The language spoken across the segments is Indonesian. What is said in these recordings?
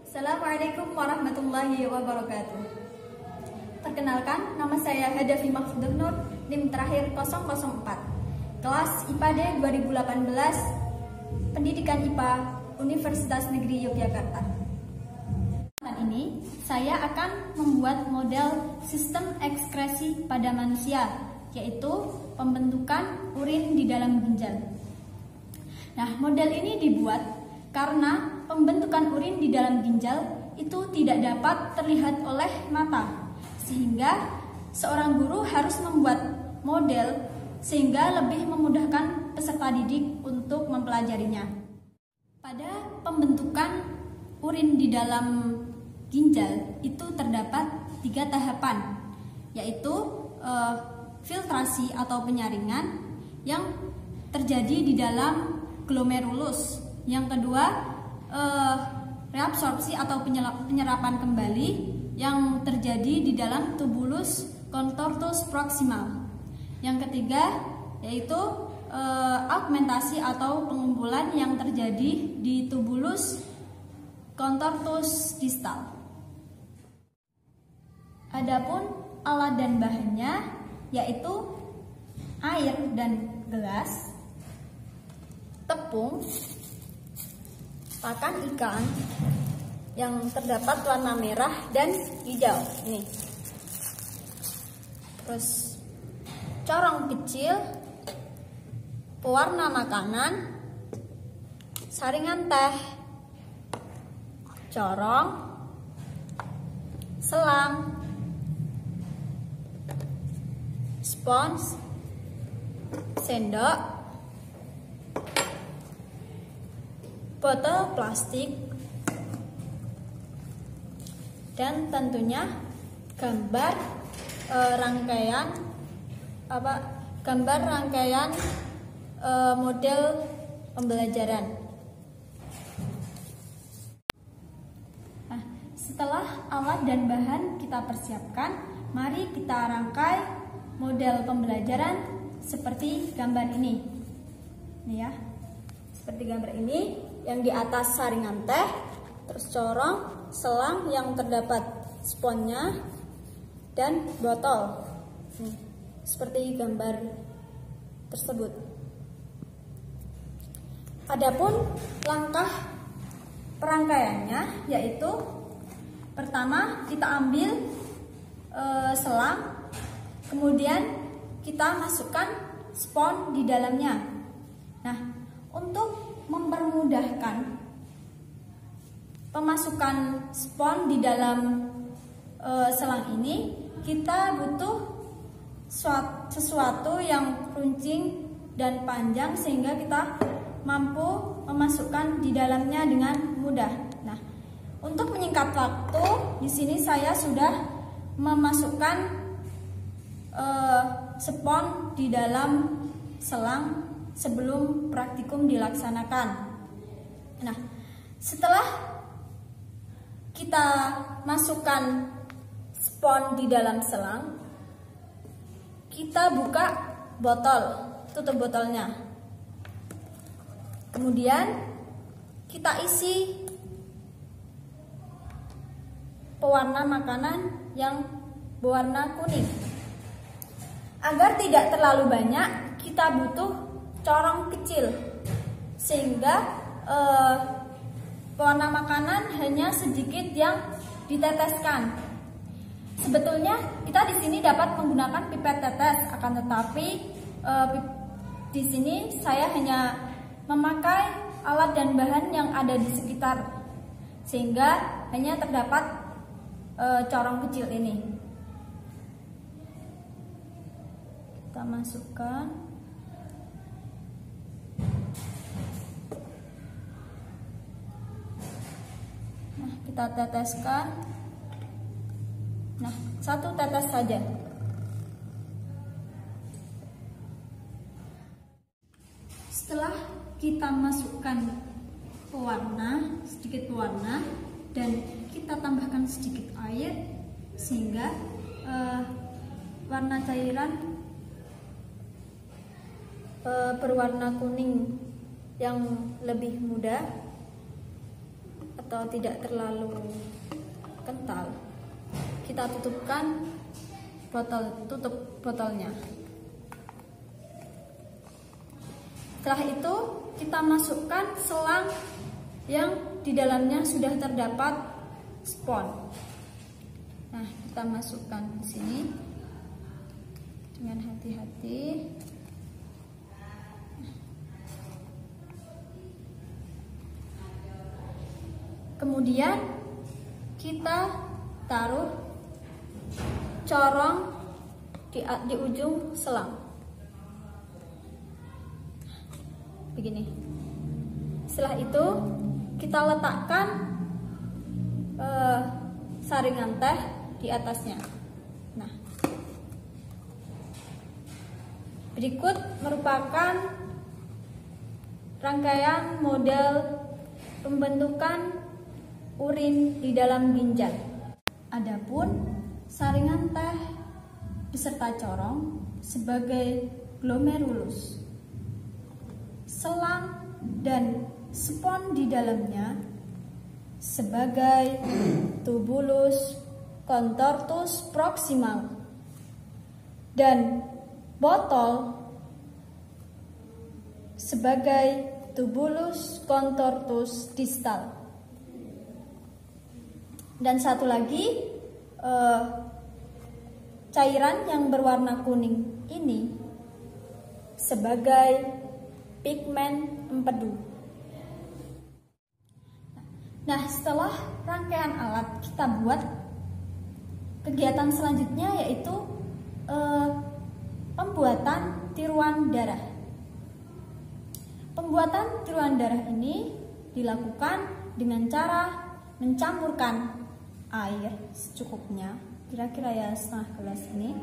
Assalamualaikum warahmatullahi wabarakatuh. Perkenalkan, nama saya Hadafi Mahfudur Nur, NIM terakhir 004, kelas IPA D 2018, Pendidikan IPA, Universitas Negeri Yogyakarta. Saat ini, saya akan membuat model sistem ekskresi pada manusia, yaitu pembentukan urin di dalam ginjal. Nah, model ini dibuat karena pembentukan urin di dalam ginjal itu tidak dapat terlihat oleh mata, sehingga seorang guru harus membuat model sehingga lebih memudahkan peserta didik untuk mempelajarinya. Pada pembentukan urin di dalam ginjal itu terdapat 3 tahapan, yaitu filtrasi atau penyaringan yang terjadi di dalam glomerulus. Yang kedua, reabsorpsi atau penyerapan kembali yang terjadi di dalam tubulus contortus proximal. Yang ketiga yaitu augmentasi atau pengumpulan yang terjadi di tubulus contortus distal. Adapun alat dan bahannya yaitu air dan gelas, tepung, pakan ikan yang terdapat warna merah dan hijau ini. Terus corong kecil, pewarna makanan, saringan teh, corong, selang, spons, sendok, botol plastik, dan tentunya gambar rangkaian model pembelajaran. Nah, setelah alat dan bahan kita persiapkan, mari kita rangkai model pembelajaran seperti gambar ini. Nih ya, seperti gambar ini. Yang di atas saringan teh, terus corong, selang yang terdapat sponnya, dan botol. Seperti gambar tersebut. Adapun langkah perangkaiannya yaitu pertama kita ambil selang, kemudian kita masukkan spon di dalamnya. Nah, untuk mempermudahkan pemasukan spon di dalam selang ini, kita butuh sesuatu yang runcing dan panjang sehingga kita mampu memasukkan di dalamnya dengan mudah. Nah, untuk menyingkat waktu, di sini saya sudah memasukkan spon di dalam selang sebelum praktikum dilaksanakan. Nah, setelah kita masukkan spon di dalam selang, kita buka botol, tutup botolnya. Kemudian kita isi pewarna makanan yang berwarna kuning. Agar tidak terlalu banyak, kita butuh corong kecil sehingga pewarna makanan hanya sedikit yang diteteskan. Sebetulnya kita di sini dapat menggunakan pipet tetes, akan tetapi di sini saya hanya memakai alat dan bahan yang ada di sekitar sehingga hanya terdapat corong kecil ini. Kita masukkan. Nah, kita teteskan. Nah, 1 tetes saja. Setelah kita masukkan sedikit pewarna, dan kita tambahkan sedikit air sehingga warna cairan berwarna kuning yang lebih muda atau tidak terlalu kental, kita tutup botolnya. Setelah itu kita masukkan selang yang di dalamnya sudah terdapat spon. Nah, kita masukkan di sini dengan hati-hati. Kemudian kita taruh corong di ujung selang. Begini. Setelah itu kita letakkan saringan teh di atasnya. Nah, berikut merupakan rangkaian model pembentukan urin di dalam ginjal. Adapun saringan teh beserta corong sebagai glomerulus, selang dan spon di dalamnya sebagai tubulus contortus proximal, dan botol sebagai tubulus contortus distal. Dan satu lagi, cairan yang berwarna kuning ini sebagai pigmen empedu. Nah, setelah rangkaian alat kita buat, kegiatan selanjutnya yaitu pembuatan tiruan darah. Pembuatan tiruan darah ini dilakukan dengan cara mencampurkan air secukupnya, kira-kira ya setengah gelas ini,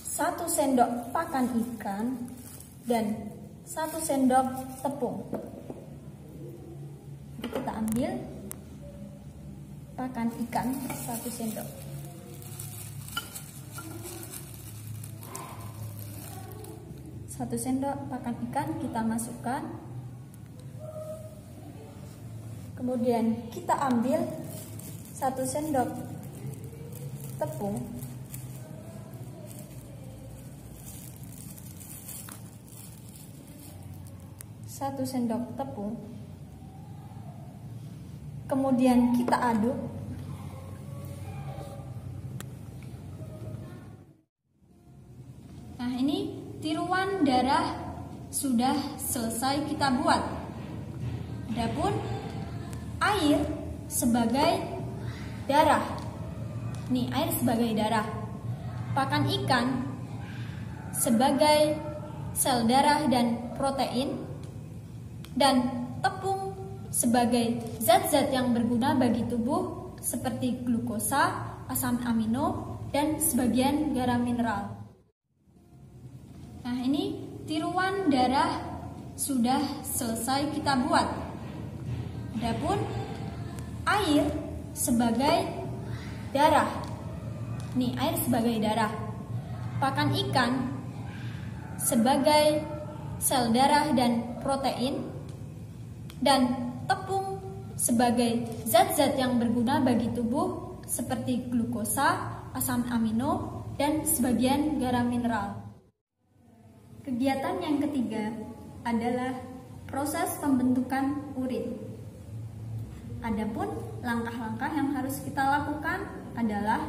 1 sendok pakan ikan, dan 1 sendok tepung. Kita ambil pakan ikan 1 sendok. Satu sendok pakan ikan kita masukkan. Kemudian kita ambil 1 sendok tepung. Satu sendok tepung. Kemudian kita aduk. Nah, ini tiruan darah sudah selesai kita buat. Adapun air sebagai darah. Nih, air sebagai darah. Pakan ikan sebagai sel darah dan protein, dan tepung sebagai zat-zat yang berguna bagi tubuh seperti glukosa, asam amino, dan sebagian garam mineral. Nah, ini tiruan darah sudah selesai kita buat. Adapun air sebagai darah. Nih, air sebagai darah. Pakan ikan sebagai sel darah dan protein, dan tepung sebagai zat-zat yang berguna bagi tubuh seperti glukosa, asam amino, dan sebagian garam mineral. Kegiatan yang ketiga adalah proses pembentukan urin. Adapun langkah-langkah yang harus kita lakukan adalah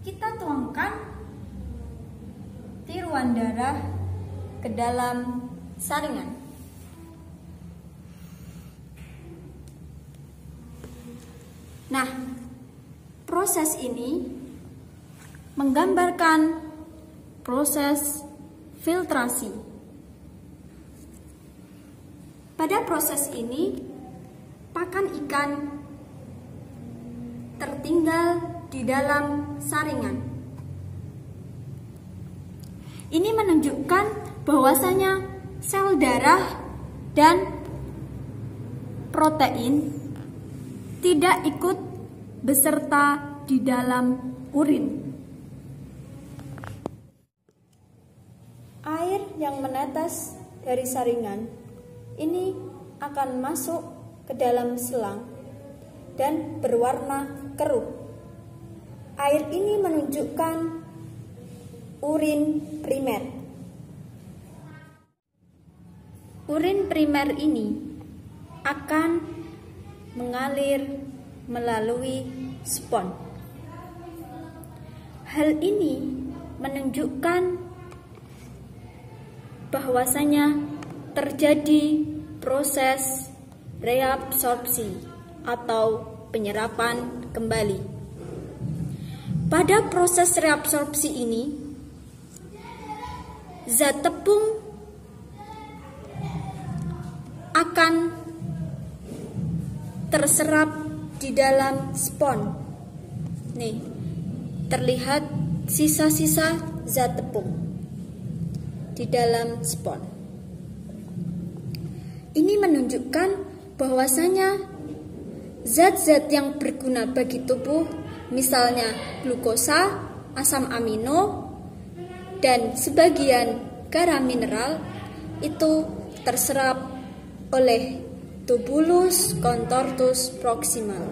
kita tuangkan tiruan darah ke dalam saringan. Nah, proses ini menggambarkan proses filtrasi. Pada proses ini, pakan ikan tertinggal di dalam saringan. Ini menunjukkan bahwasanya sel darah dan protein tidak ikut beserta di dalam urin. Air yang menetes dari saringan ini akan masuk ke dalam selang dan berwarna keruh. Air ini menunjukkan urin primer. Urin primer ini akan mengalir melalui spons. Hal ini menunjukkan bahwasanya terjadi proses reabsorpsi atau penyerapan kembali. Pada proses reabsorpsi ini, zat tepung akan terserap di dalam spons. Nih, terlihat sisa-sisa zat tepung di dalam spons. Ini menunjukkan bahwasanya zat-zat yang berguna bagi tubuh, misalnya glukosa, asam amino, dan sebagian garam mineral, itu terserap oleh tubulus contortus proximal.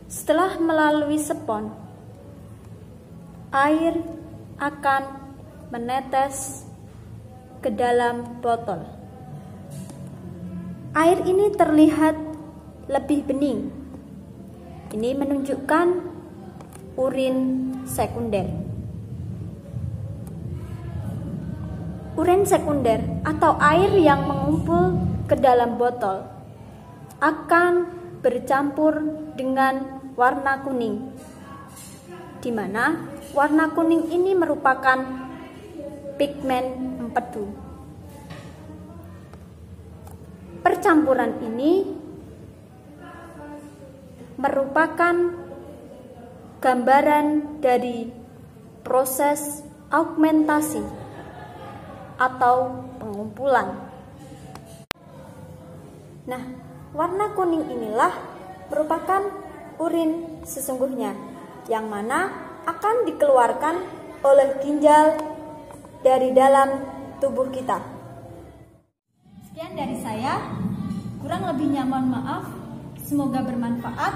Setelah melalui spons, air akan menetes ke dalam botol. Air ini terlihat lebih bening. Ini menunjukkan urin sekunder. Urin sekunder atau air yang mengumpul ke dalam botol akan bercampur dengan warna kuning, di mana warna kuning ini merupakan pigmen empedu. Percampuran ini merupakan gambaran dari proses augmentasi atau pengumpulan. Nah, warna kuning inilah merupakan urin sesungguhnya, yang mana akan dikeluarkan oleh ginjal dari dalam tubuh kita. Sekian dari saya, kurang lebihnya mohon maaf, semoga bermanfaat.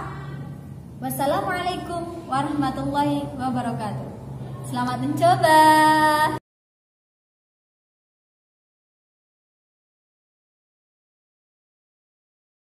Wassalamualaikum warahmatullahi wabarakatuh. Selamat mencoba.